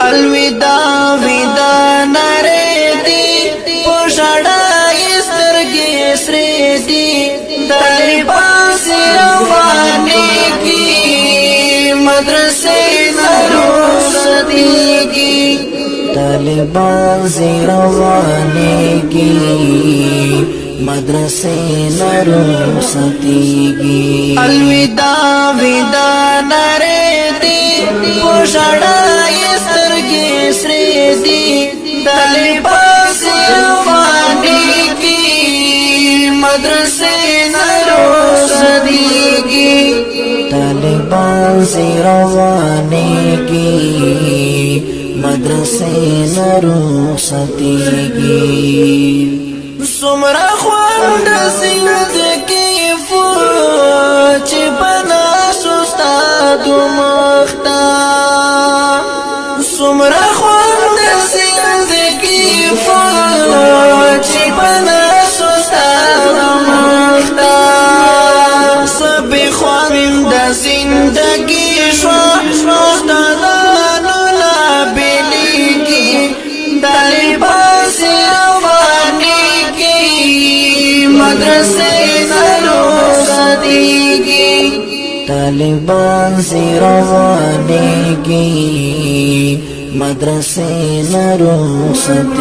الوداع ودا نره دی پوشڑا استرگی سری دی طالبان سے روانے کی مدرسے نروسدیگی طالبان سے روانے کی مدرسے نروسدیگی الوداع ودا نره دی پوشڑا استرگی سری دی طالبان سے روانے کی مدرسے نروسدیگی طالبان سے روانے کی مدرسے نروسدیگی سمرا خوند زندگی فوچ بنا سستاد مختا سمرا خوند زندگی فوچ بنا سستاد مختا سب خوند زندگی مختلانو لابلی کی طالبان سے مدرسے نروسدیگی طالبان سے روانے کی مدرسے نروسدیگی